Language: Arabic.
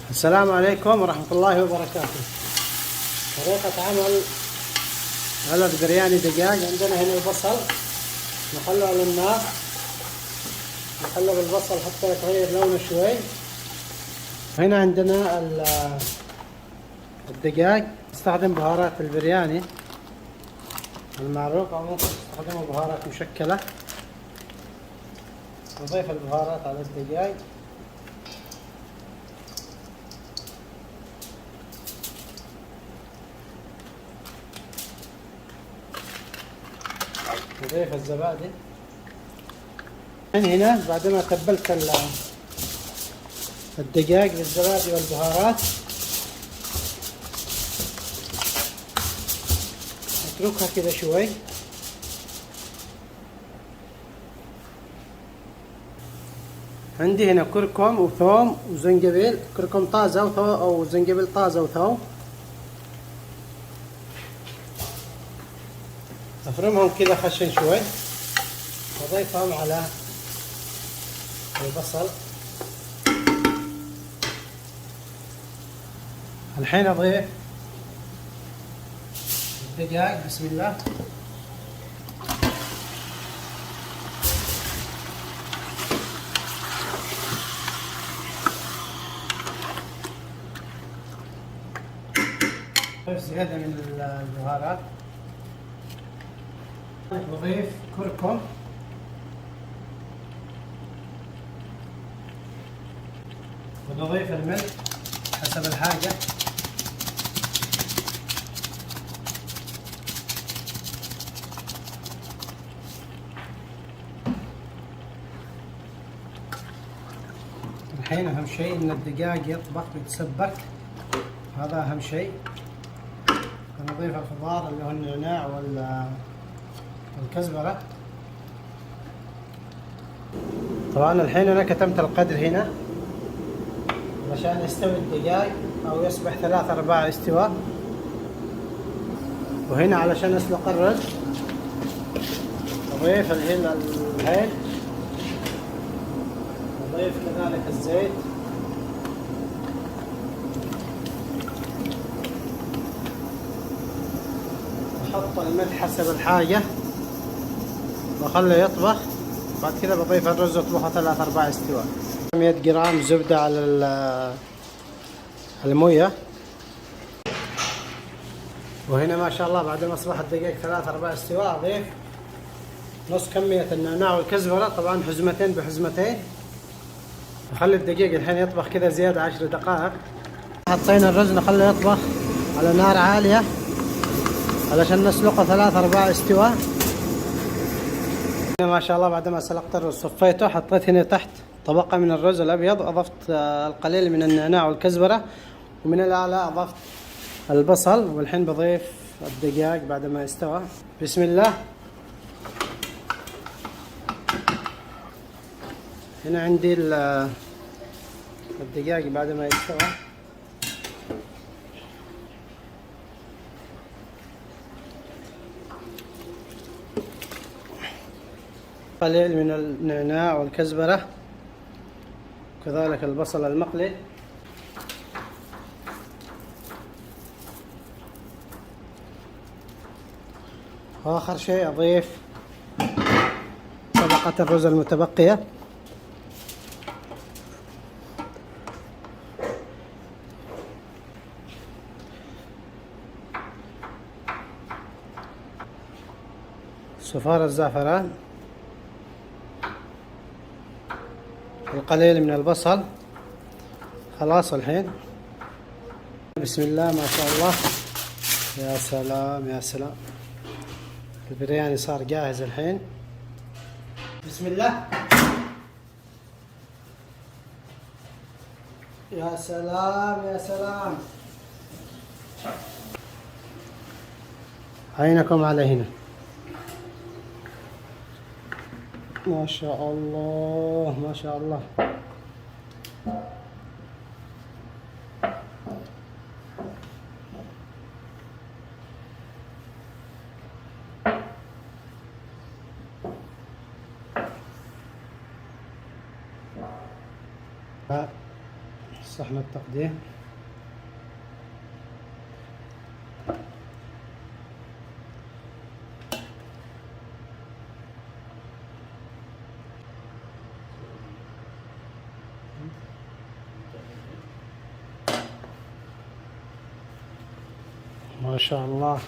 السلام عليكم ورحمة الله وبركاته. طريقة عمل علب برياني دجاج. عندنا هنا البصل نخله على النار، نقلب البصل حتى يتغير لونه شوي. هنا عندنا الدجاج. نستخدم بهارات البرياني المعروف، أو ممكن تستخدموا بهارات مشكلة. نضيف البهارات على الدجاج. نضيف الزبادي. هنا بعد ما تبلت الدجاج بالزبادي والبهارات نتركها كده شوي. عندي هنا كركم وثوم وزنجبيل، كركم طازة أو زنجبيل طازة وثوم. أفرمهم كده خشن شوي وأضيفهم على البصل. الحين أضيف الدجاج. بسم الله. أضيف زيادة من البهارات. نضيف كركم ونضيف الملح حسب الحاجة. الحين أهم شيء إن الدجاج يطبخ ويتسبك، هذا أهم شيء. نضيف الخضار اللي هو النعناع والكزبرة. طبعا الحين أنا كتمت القدر هنا عشان يستوي الدجاج أو يصبح 3/4 استواء. وهنا علشان أسلق الرز أضيف الهيل، أضيف كذلك الزيت. أحط الملح حسب الحاجة وأخليه يطبخ. بعد كده بضيف الرز واطبخه 3/4 استواء. 100 جرام زبدة على الموية. وهنا ما شاء الله بعد ما أصبح الدقيق 3/4 استواء أضيف نص كمية النعناع والكزبرة، طبعا حزمتين بحزمتين. نخلي الدقيق الحين يطبخ كذا زيادة 10 دقائق. حطينا الرز نخليه يطبخ على نار عالية علشان نسلقه 3/4 استواء. ما شاء الله بعد ما سلقت الرز صفيته، حطيت هنا تحت طبقة من الرز الأبيض، أضفت القليل من النعناع والكزبرة، ومن الأعلى أضفت البصل. والحين بضيف الدجاج بعد ما استوى. بسم الله. هنا عندي الدجاج بعد ما يستوى. قليل من النعناع والكزبرة وكذلك البصل المقلي. وآخر شيء أضيف طبقة الرز المتبقية. صفار الزعفران، القليل من البصل. خلاص الحين بسم الله ما شاء الله. يا سلام يا سلام، البرياني صار جاهز الحين. بسم الله. يا سلام يا سلام. عينكم على هنا. ما شاء الله ما شاء الله. صحن التقديم. ما شاء الله.